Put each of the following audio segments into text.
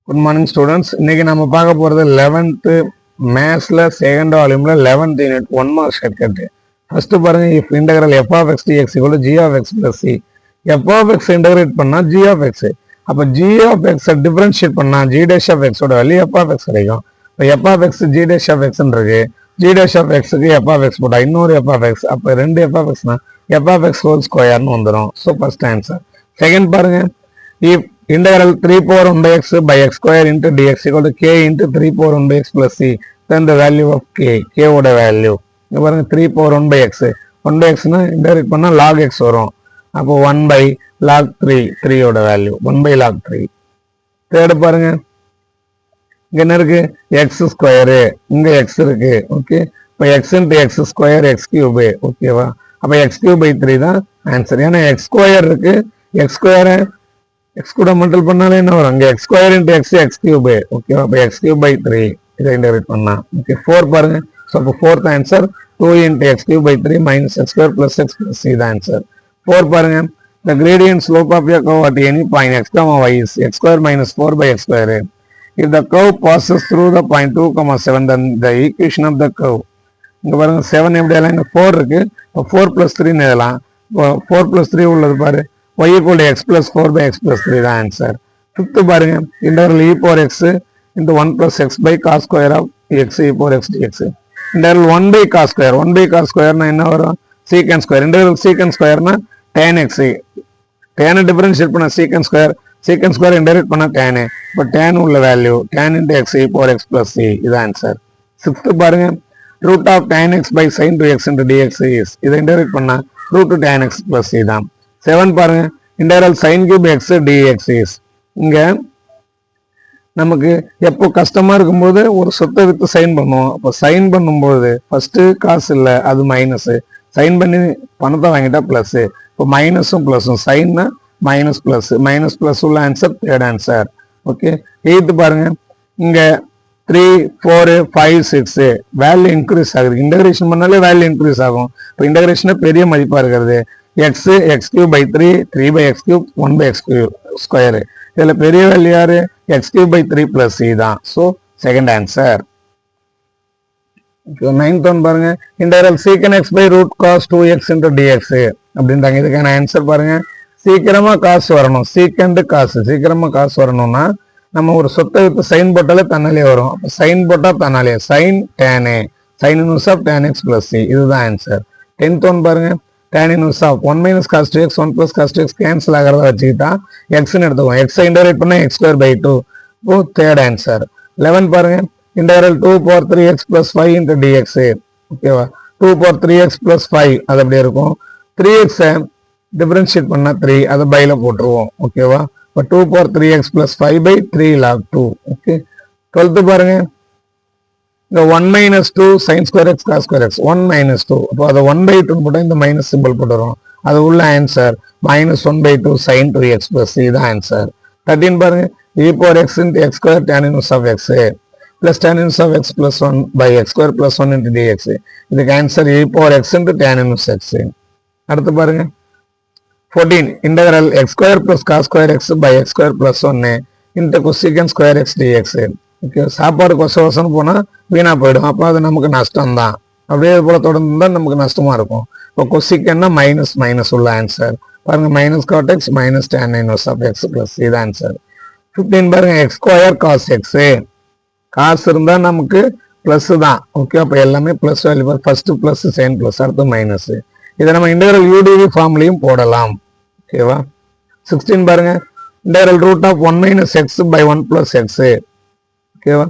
Good morning students. இன்னைக்கு நம்ம பார்க்க போகிறது 11th மேத்ஸில் செகண்ட் வால்யூமில் 11th unit 1 mark shortcut. First பாருங்க, if integral f of x dx equal g of x plus c. F of x integrate பண்ணால் g of x, அப்போ g of எக்ஸை டிஃபரன்ஷியேட் பண்ணால் ஜி டேஷ் ஆஃப் எக்ஸோட value f of x கிடைக்கும். இப்போ f of x g dash of எக்ஸ்ன்றது g dash of எக்ஸுக்கு f of x போட்டால் இன்னொரு எஃப் ஆஃப் எக்ஸ், அப்போ ரெண்டு எஃப் ஆஃப் எக்ஸ்னா எஃப் ஆஃப் எக்ஸ் ஹோல் ஸ்கொயர்னு வந்துடும். So first answer. செகண்ட் பாருங்க, if integral 3 power 1 by x by x square into dx equal to k into 3 power 1 by x plus c, then the value of k ஓட value இங்க பாருங்க, 3 power 1 by x 1 by x னா integrate பண்ணா log x வரும். அப்போ 1 by log 3 ஓட value 1 by log 3. Third பாருங்க, இங்க என்ன இருக்கு, x ஸ்கொயர், இங்க x இருக்கு. ஓகே, இப்போ x into x square x cube. ஓகேவா, அப்போ x கியூப் by 3 தான் ஆன்சர். ஏன்னா x ஸ்கொயர் இருக்கு, x ஸ்கொயர் x கூட மல்டிபிள் பண்ணாலே என்ன வரும், அங்க x square into x x cube. ஓகேவா, அப்போ x கியூப் பை 3 இதை இன்டெகிரேட் பண்ணா. ஓகே, 4 பாருங்க. ஸோ அப்போ fourth answer 2 into x cube by 3 minus x square plus x plus c தான் ஆன்சர். 4 பாருங்க, the gradient slope of a curve at any point x comma y is x square minus 4 by x square. If the curve passes through the point 2 comma 7, then the equation of the curve. இங்க பாருங்க 7 எப்படி எல்லாம், இங்க 4 இருக்கு, 4 plus 3 எழுதலாம். 4 plus 3 உள்ளது பாரு, y equal to x plus 4 by x plus 3 தான் ஆன்சர். ஃபிஃப்த் பாருங்க, integral e power x into 1 plus x by cos square of x e power x dx. integral 1 by cos square, 1 by cos square னா என்ன வரும், secant square. integral secant square னா tan x, tan differentiate பண்ண secant square integrate பண்ண tan. இப்போ tan உள்ள value tan into x e power x plus c இது answer. Sixth பாருங்க, root of tan x by sin 2x into dx is, இதை integrate பண்ணா root tan x plus c தான். 7 பாருங்க, integral sin cube x dx is, இங்க நமக்கு எப்போ கஷ்டமா இருக்கும்போது ஒரு சொத்தை வித்து சைன் பண்ணுவோம். அப்போ சைன் பண்ணும்போது ஃபர்ஸ்ட் காசு இல்லை, அது மைனஸ், சைன் பண்ணி பணத்தை வாங்கிட்டா பிளஸ். இப்போ மைனஸும் பிளஸும், சைன்னா மைனஸ் பிளஸ் உள்ள answer third answer. Okay, eighth பாருங்க, இங்க 3 4 5 6 வேல்யூ இன்க்ரீஸ் ஆகுது. இன்டகிரேஷன் பண்ணாலே வேல்யூ இன்க்ரீஸ் ஆகும். இப்போ இன்டகிரேஷனே பெரிய மதிப்பா இருக்கிறது. x cube by 3 3 by x cube 1 by x cube square. இதுல பெரிய வேல்யூ யாரு, x cube by 3 plus c தான். So second answer. Ninth one பாருங்க, integral secant x by root cos 2x into dx அப்படின்றாங்க. இதுக்கான ஆன்சர் பாருங்க, சீக்கிரமா காசு வரணும், சீக்கிரமா காசு வரணும்னா நம்ம ஒரு சொத்தை வித்து சைன் போட்டாலே தன்னாலே வரும். அப்போ சைன் போட்டா தன்னாலே sine tan sin inverse of tan x plus c இதுதான் ஆன்சர். 10th ஒன் பாருங்க, tan inverse of 1 minus cos 2x 1 plus cos 2x cancel ஆகிறத வச்சுக்கிட்டா எக்ஸ்ன்னு எடுத்துக்கோம். எக்ஸை இன்டகிரேட் பண்ணா x ஸ்கொயர் பை 2. இப்போ தேர்ட் ஆன்சர். 11 பாருங்க, integral 2 power 3x plus 5 into dx. ஓகேவா, 2 power 3x plus 5 அது அப்படியே இருக்கும். 3x டிஃபரன்ஷியேட் பண்ணா 3, அதை பைல போட்டுருவோம். ஓகேவா, இப்போ 2 power 3x plus 5 by 3 log 2. Okay, 12th பாருங்க, இந்த 1 minus 2 sin square x cos square x 1 minus 2, அப்போ அதை 1 by 2 போட்டால் இந்த மைனஸ் சிம்பிள் போட்டுரும். அது உள்ள answer minus 1 by 2 sin 2x plus c தான் ஆன்சர். 13 பாருங்க, e power x into x square tan inverse of x plus tan inverse of x plus 1 by x square plus 1 into dx. இதுக்கு answer e power x into tan inverse x. அடுத்து பாருங்க 14, integral x square plus cos square x by x square plus 1 into cosecant square x dx. Okay, சாப்பாடு கொசம் போனா வீணா போயிடும், அப்போ அது நமக்கு நஷ்டம் தான். அப்படியே போல தொடர்ந்து தான் நமக்கு நஷ்டமா இருக்கும். இப்போ கொசிக்கன்னா மைனஸ் உள்ள ஆன்சர் பாருங்க, minus God X minus tan inverse of x plus இது ஆன்சர். 15 பாருங்க, எக்ஸ் ஸ்கொயர் காஸ் எக்ஸ், காசு இருந்தா நமக்கு பிளஸ் தான். ஓகே, அப்போ எல்லாமே plus value, first plus second plus அடுத்து மைனஸ். இதை நம்ம இன்டெகிரல் யூடிவி ஃபார்ம்லையும் போடலாம். ஓகேவா. 16 பாருங்க, integral root of 1 minus x by 1 plus x. ஓகேவா,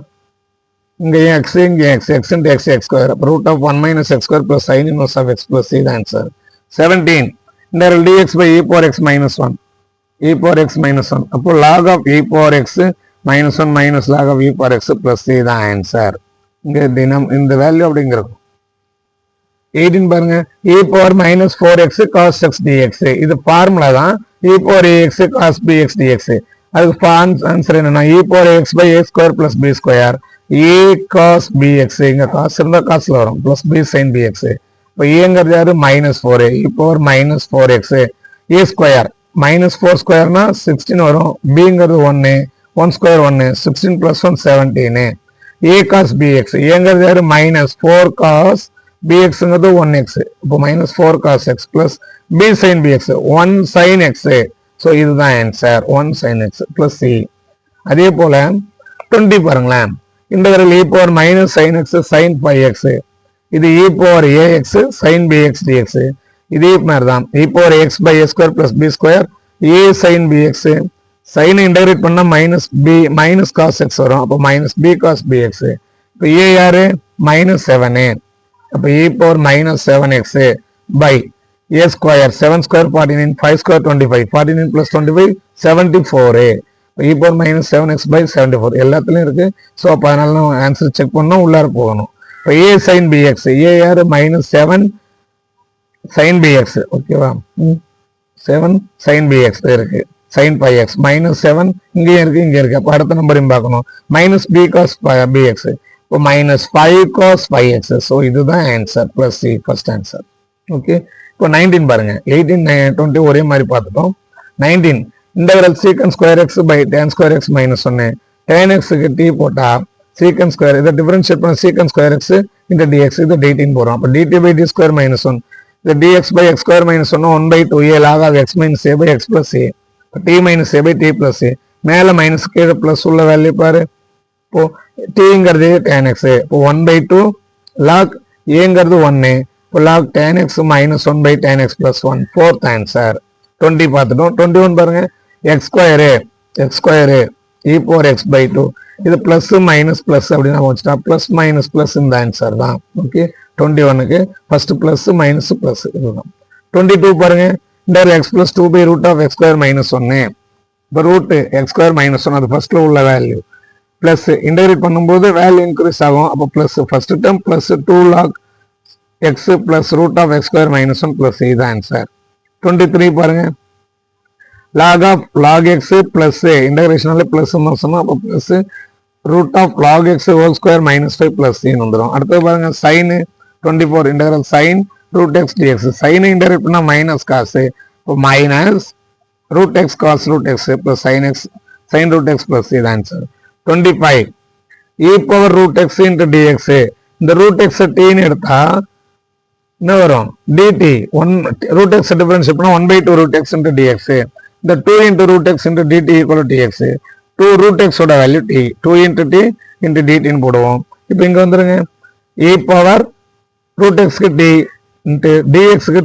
இங்க x இங்க x into x ஸ்கொயர், அப்போ root of 1 minus x square plus sin inverse of x plus c answer. 17, integral dx by e power x minus 1, அப்போ log of e power x minus 1 minus log of e power x plus c தான் answer. இங்க இந்த value அப்படிங்கிறது. 18 பாருங்க, e power minus 4x cos x dx. இது formula தான், e power ax cos bx dx. அதுக்கு answer என்னன்னா e power x by a square plus b square a cos bx. இங்க காசு இருந்தா காசுல வரும், plus b sin bx. இப்போ ஏங்கிறது யாரு, -4, e power minus 4x a square minus 4 ஸ்கொயர்னா 16 வரும், bங்கிறது 1 1 square 1, 16 plus 1 17. A cos bx, ஏங்கிறது யாரு minus 4 cos bxங்கிறது 1x, இப்போ minus 4 cos x plus b sin bx 1 sin x. So இதுதான் answer 1 sin x plus c. அதே போல 20 பாருங்களேன், integral e power minus sin x sin 5x, இது e power ax sin bx dx. இதே மாதிரி தான் e power x by a square plus b square a sin bx, sin integrate பண்ணா minus b minus cos x வரும், அப்போ minus b cos bx. இப்போ a யாரு minus 7, அப்போ e power minus 7x by a square 7 square 49 5 square 25 49 plus 25 74. e power minus 7x by 74 எல்லாத்துலயும் இருக்கு. So அப்போ அதனால நம்ம ஆன்சர் செக் பண்ணோம், உள்ளார போகணும். இப்போ a sin bx, a யாரு மைனஸ் 7 sin bx, ஓகேவா 7 sin bx இருக்கு, sin 5x மைனஸ் 7 இங்கேயும் இருக்கு இங்கே இருக்கு. அப்போ அடுத்த நம்பரையும் பார்க்கணும், மைனஸ் b cos bx, இப்போ மைனஸ் 5 cos 5x. ஸோ இதுதான் answer plus C first answer. Okay, இப்போ 19 பாருங்க, 18 20 ஒரே மாதிரி பார்த்துட்டோம். 19 integral secant square x by tan square x minus 1, tan எக்ஸுக்கு டி போட்டா சீக்கன் ஸ்கொயர், இதை டிஃபரன்ஷியேட் பண்ண சீக்கன் ஸ்கொயர் எக்ஸ் இந்த டிஎக்ஸ், இது dt போகிறோம். அப்போ dt by t square minus 1, இந்த dx by x square minus 1 1 by 2a log of x minus a by x plus a, t minus a by t plus a, மேலே minus கீழே plus உள்ள value பாரு. இப்போ டிங்கிறது tan X, இப்போ 1 by 2 lock ஏங்கிறது 1, இப்போ log tan x minus 1 by tan x plus 1, fourth answer. 20 பார்த்துட்டோம். 21 பாருங்க, x square e power x by 2, இது பிளஸ் மைனஸ் பிளஸ் அப்படின்னு வச்சுட்டா பிளஸ் மைனஸ் பிளஸ் இந்த ஆன்சர் தான். ஓகே, 21க்கு ஃபர்ஸ்ட் பிளஸ் மைனஸ் பிளஸ் இதுதான். 22 பாருங்க, இந்த x plus 2 by root of x square minus 1, இப்போ ரூட் எக்ஸ் ஸ்கொயர் மைனஸ் 1 அது ஃபர்ஸ்ட்ல உள்ள வேல்யூ, பிளஸ் இன்டகிரேட் பண்ணும்போது வேல்யூ இன்க்ரீஸ் ஆகும். அப்போ plus first term plus 2 log x plus root of x square minus 1 plus இது ஆன்சர். 23 பாருங்க, log of log x plus இன்டகிரேஷனால பிளஸ் சொன்னா அப்போ plus root of log x whole square minus 5 plus வந்துடும். அடுத்தது பாருங்க sine 24 integral sine root x dx, sine integrate பண்ணா minus cos, இப்போ minus root x cos root x plus sine x sine root x plus இது answer. 25 e power root x into dx, இந்த root x டீன்னு எடுத்தா என்ன வரும் dt, 1 root X differentiate பண்ணா 1 by 2 root x into dx, இந்த 2 into root x into dt equal to dx, 2 root x ஓட value t, 2 into t into dt ன்னு போடுவோம். இப்போ இங்க வந்துருங்க, e பவர் root x க்கு t into dx க்கு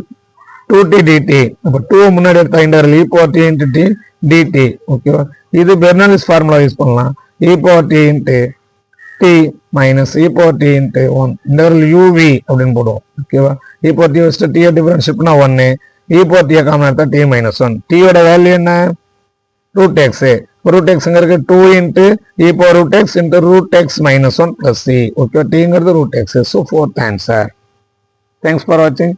2t dt, அப்போ 2 முன்னாடி எடுத்தா integral e power t into t dt. ஓகேவா, இது பெர்னாலிஸ் ஃபார்முலா யூஸ் பண்ணலாம், e power t into t minus e power t into 1 integral uv அப்படின்னு போடுவோம். ஓகேவா, e பவர் t வச்சுட்டு t டிஃபரன்ஷியேட் பண்ணா 1, e பவர் t காமன் எடுத்தா t minus 1, t ஓட வேல்யூ என்ன ரூட் எக்ஸ், ரூட் எக்ஸ்ங்கிறது 2 into e power root x into root x minus 1 plus c. Okay, tங்கிறது root x. So fourth answer. Thanks for வாட்சிங்.